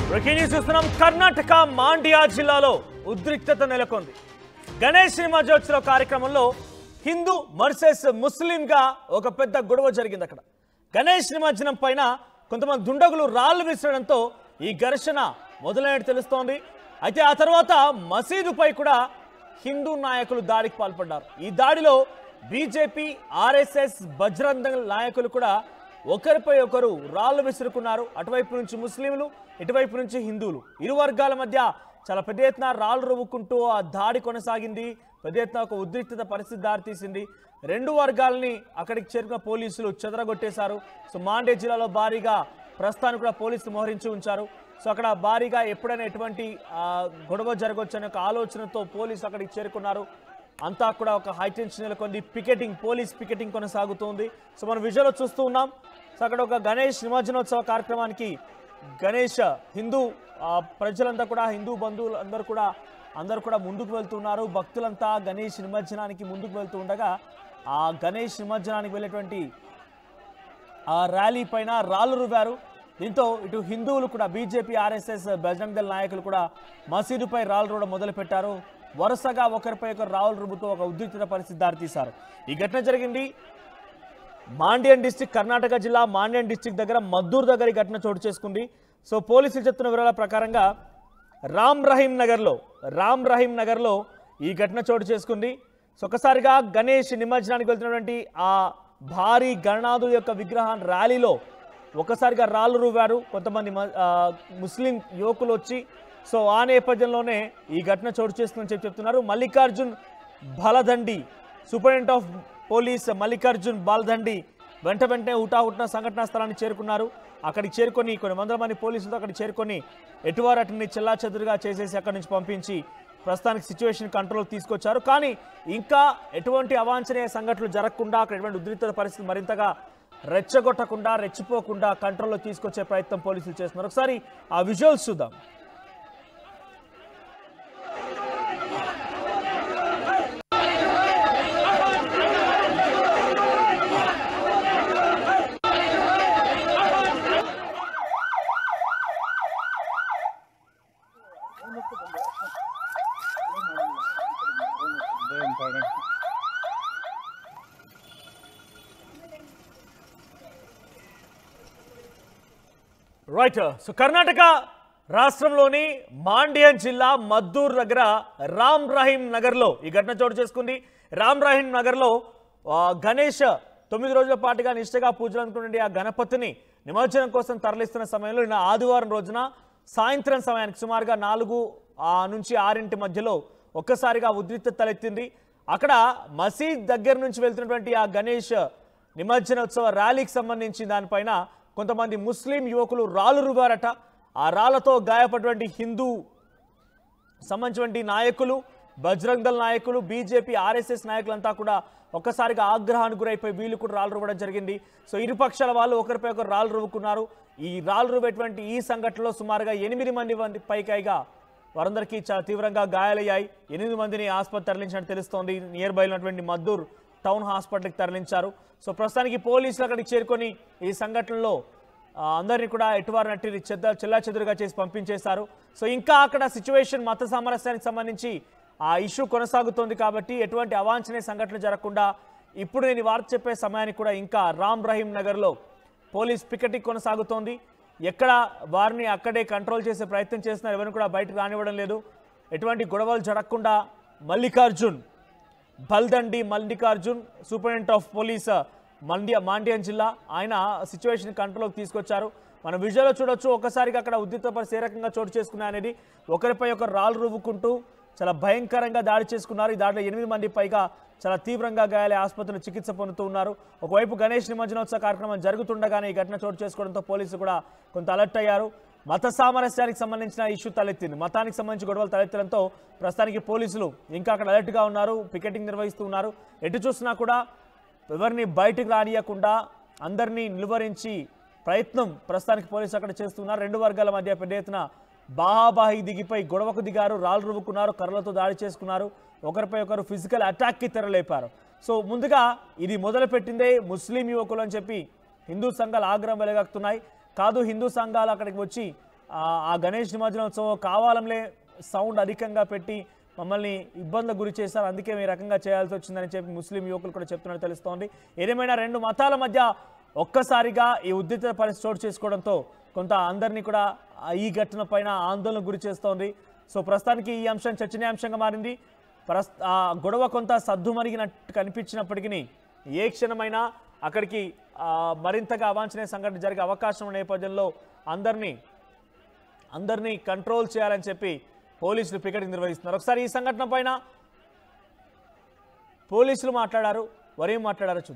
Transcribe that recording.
Breaking news చూస్తున్నాం. కర్ణాటక మాండ్యా జిల్లాలో ఉద్రిక్తత నెలకొంది. గణేష్ నిమజ్జనోత్సవ కార్యక్రమంలో హిందూ వర్సెస్ ముస్లింగా ఒక పెద్ద గొడవ జరిగింది. అక్కడ గణేష్ నిమజ్జనం పైన కొంతమంది దుండగులు రాళ్లు విసరడంతో ఈ ఘర్షణ మొదలైనట్టు తెలుస్తోంది. అయితే ఆ తర్వాత మసీదుపై కూడా హిందూ నాయకులు దాడికి పాల్పడ్డారు. ఈ దాడిలో బీజేపీ, ఆర్ఎస్ఎస్, బజరంగ్ దళ్ నాయకులు కూడా ఒకరిపై ఒకరు రాళ్లు విసురుకున్నారు. అటువైపు నుంచి ముస్లింలు, ఇటువైపు నుంచి హిందువులు. ఇరు వర్గాల మధ్య చాలా పెద్ద ఎత్తున రాళ్లు రువ్వుకుంటూ ఆ దాడి కొనసాగింది. పెద్ద ఎత్తున ఒక ఉద్రిక్తత పరిస్థితి దారితీసింది. రెండు వర్గాలని అక్కడికి చేరుకున్న పోలీసులు చెదరగొట్టేశారు. సో మాండ్య జిల్లాలో భారీగా ప్రస్తుతానికి కూడా పోలీసులు మోహరించి ఉంచారు. సో అక్కడ భారీగా ఎప్పుడైనా ఎటువంటి గొడవ జరగవచ్చు అనే ఒక ఆలోచనతో పోలీసులు అక్కడికి చేరుకున్నారు. అంతా కూడా ఒక హైటెన్షన్ నెలకొంది. పోలీస్ పికెటింగ్ కొనసాగుతుంది. సో మనం విజువల్లో చూస్తూ ఉన్నాం. సో అక్కడ ఒక గణేష్ నిమజ్జనోత్సవ కార్యక్రమానికి గణేష్ హిందూ ప్రజలంతా కూడా, హిందూ బంధువులు అందరూ కూడా ముందుకు వెళ్తున్నారు. భక్తులంతా గణేష్ నిమజ్జనానికి ముందుకు వెళ్తూ ఉండగా ఆ గణేష్ నిమజ్జనానికి వెళ్ళేటువంటి ఆ ర్యాలీ పైన రాళ్లు రువ్వారు. దీంతో ఇటు హిందువులు కూడా, బీజేపీ, ఆర్ఎస్ఎస్, బజరంగ్ దళ్ నాయకులు కూడా మసీదుపై రాళ్లు రువ్వడం మొదలుపెట్టారు. వరుసగా ఒకరిపై ఒకరు రాళ్లు రువ్వుతూ ఒక ఉద్రిక్తత పరిస్థితి దారితీశారు. ఈ ఘటన జరిగింది మాండ్యం డిస్టిక్, కర్ణాటక జిల్లా మాండ్యం డిస్టిక్ దగ్గర మద్దూర్ దగ్గర ఈ ఘటన చోటు చేసుకుంది. సో పోలీసులు చెప్తున్న వివరాల ప్రకారంగా రామ్ రహీం నగర్లో ఈ ఘటన చోటు చేసుకుంది. సో ఒకసారిగా గణేష్ నిమజ్జనానికి వెళ్తున్నటువంటి ఆ భారీ గణనాథుడి యొక్క విగ్రహం ర్యాలీలో ఒకసారిగా రాళ్లు రువ్వారు కొంతమంది ముస్లిం యువకులు వచ్చి. సో ఆ నేపథ్యంలోనే ఈ ఘటన చోటు చేసుకుందని చెప్తున్నారు. Mallikarjun Baladandi, superintendent of police Mallikarjun Baladandi వెంటనే హుటాహుటిన సంఘటనా స్థలానికి చేరుకున్నారు. అక్కడికి చేరుకొని కొన్ని వందల మంది పోలీసులతో అక్కడికి చేరుకొని ఎటువారు అటుని చెల్లాచెదురుగా చేసేసి అక్కడి నుంచి పంపించి ప్రస్తుతానికి సిచ్యువేషన్ కంట్రోల్కి తీసుకొచ్చారు. కానీ ఇంకా ఎటువంటి అవాంఛనీయ సంఘటనలు జరగకుండా, అక్కడ ఎటువంటి ఉద్రిక్తత పరిస్థితి మరింతగా రెచ్చగొట్టకుండా, రెచ్చిపోకుండా కంట్రోల్లో తీసుకొచ్చే ప్రయత్నం పోలీసులు చేస్తున్నారు. ఒకసారి ఆ విజువల్స్ చూద్దాం. రైట్. సో కర్ణాటక రాష్ట్రంలోని మాండ్యం జిల్లా మద్దూర్ దగ్గర రామ్ రహీం నగర్లో ఈ ఘటన చోటు చేసుకుంది. రామ్ రహీం నగర్లో గణేష్ 9 రోజుల పాటుగా నిష్ఠగా పూజలు అనుకునే ఆ గణపతిని నిమజ్జనం కోసం తరలిస్తున్న సమయంలో నిన్న ఆదివారం రోజున సాయంత్రం సమయానికి సుమారుగా 4 నుంచి 6 మధ్యలో ఒక్కసారిగా ఉద్రిక్తత తలెత్తింది. అక్కడ మసీద్ దగ్గర నుంచి వెళ్తున్నటువంటి ఆ గణేష్ నిమజ్జనోత్సవ ర్యాలీకి సంబంధించి దానిపైన కొంతమంది ముస్లిం యువకులు రాళ్లు రువ్వారట. ఆ రాళ్లతో గాయపడినటువంటి హిందూ సంబంధించినటువంటి నాయకులు, బజరంగ్ దళ్ నాయకులు, బీజేపీ, ఆర్ఎస్ఎస్ నాయకులంతా కూడా ఒక్కసారిగా ఆగ్రహానికి గురైపోయి వీళ్ళు కూడా రాళ్లు రువ్వడం జరిగింది. సో ఇరుపక్షాల వాళ్ళు ఒకరిపై ఒకరు రాళ్లు రువ్వుకున్నారు. ఈ రాళ్లు రువ్వేటువంటి ఈ సంఘటనలో సుమారుగా 8 మంది పైగా వారందరికీ చాలా తీవ్రంగా గాయాలయ్యాయి. 8 మందిని ఆసుపత్రి తరలించినట్టు తెలుస్తోంది. నియర్ బై ఉన్నటువంటి మద్దూర్ టౌన్ హాస్పిటల్కి తరలించారు. సో ప్రస్తుతానికి పోలీసులు అక్కడికి చేరుకొని ఈ సంఘటనలో అందరినీ కూడా ఎటువారినట్టి చెల్లాచెదురుగా చేసి పంపించేశారు. సో ఇంకా అక్కడ సిచ్యువేషన్, మత సామరస్యానికి సంబంధించి ఆ ఇష్యూ కొనసాగుతోంది కాబట్టి ఎటువంటి అవాంఛనీయ సంఘటనలు జరగకుండా ఇప్పుడు నేను వార్త చెప్పే సమయానికి కూడా ఇంకా రామ్ రహీం నగర్లో పోలీస్ పికెటింగ్ కొనసాగుతోంది. ఎక్కడ వారిని అక్కడే కంట్రోల్ చేసే ప్రయత్నం చేస్తున్నారు. ఎవరిని కూడా బయటకు రానివ్వడం లేదు. ఎటువంటి గొడవలు జరగకుండా Mallikarjun superintendent of police Mandyam జిల్లా, ఆయన సిచ్యువేషన్ కంట్రోల్కి తీసుకొచ్చారు. మనం విజువల్లో చూడొచ్చు. ఒకసారిగా అక్కడ ఉద్రిక్త పరిస్థితి ఏ రకంగా చోటు చేసుకున్నాయి అనేది. ఒకరిపై ఒకరు రాళ్లు రువ్వుకుంటూ చాలా భయంకరంగా దాడి చేసుకున్నారు. ఈ దాడిలో 8 మంది పైగా చాలా తీవ్రంగా గాయాలై ఆసుపత్రిలో చికిత్స పొందుతూ ఉన్నారు. ఒకవైపు గణేష్ నిమజ్జనోత్సవ కార్యక్రమం జరుగుతుండగానే ఈ ఘటన చోటు చేసుకోవడంతో పోలీసులు కూడా కొంత అలర్ట్ అయ్యారు. మత సామరస్యానికి సంబంధించిన ఇష్యూ తలెత్తింది. మతానికి సంబంధించి గొడవలు తలెత్తడంతో ప్రస్తుతానికి పోలీసులు ఇంకా అక్కడ అలర్ట్గా ఉన్నారు, పికెటింగ్ నిర్వహిస్తూ ఉన్నారు. ఎటు చూసినా కూడా ఎవరిని బయటకు రానియకుండా అందరినీ నిలువరించి ప్రయత్నం ప్రస్తుతానికి పోలీసులు అక్కడ చేస్తున్నారు. రెండు వర్గాల మధ్య పెద్ద ఎత్తున బాహాబాహి దిగిపోయి గొడవకు దిగారు, రాళ్లు రువ్వుకున్నారు, కర్రలతో దాడి చేసుకున్నారు, ఒకరిపై ఒకరు ఫిజికల్ అటాక్కి తెరలేపారు. సో ముందుగా ఇది మొదలుపెట్టిందే ముస్లిం యువకులు అని చెప్పి హిందూ సంఘాలు ఆగ్రహం వెలగక్కుతున్నాయి. కాదు, హిందూ సంఘాలు అక్కడికి వచ్చి ఆ గణేష్ నిమజ్జనోత్సవం కావాలంలే సౌండ్ అధికంగా పెట్టి మమ్మల్ని ఇబ్బందులకు గురి చేశారు, అందుకే ఈ రకంగా చేయాల్సి వచ్చిందని చెప్పి ముస్లిం యువకులు కూడా చెప్తున్నట్టు తెలుస్తోంది. ఏదేమైనా రెండు మతాల మధ్య ఒక్కసారిగా ఈ ఉద్రిక్త పరిస్థితి చోటు చేసుకోవడంతో కొంత అందరినీ కూడా ఈ ఘటన పైన ఆందోళనకు గురి చేస్తోంది. సో ప్రస్తుతానికి ఈ అంశం చర్చనీయాంశంగా మారింది. ఆ గొడవ కొంత సద్దుమణిగినట్టు కనిపించినప్పటికీ ఏ క్షణమైనా అక్కడికి మరింతగా అవాంఛనీయ సంఘటన జరిగే అవకాశం ఉన్న నేపథ్యంలో అందరినీ కంట్రోల్ చేయాలని చెప్పి పోలీసులు పికెటింగ్ నిర్వహిస్తున్నారు. ఒకసారి ఈ సంఘటన పైన పోలీసులు మాట్లాడారు, వారేం మాట్లాడారో చూద్దాం.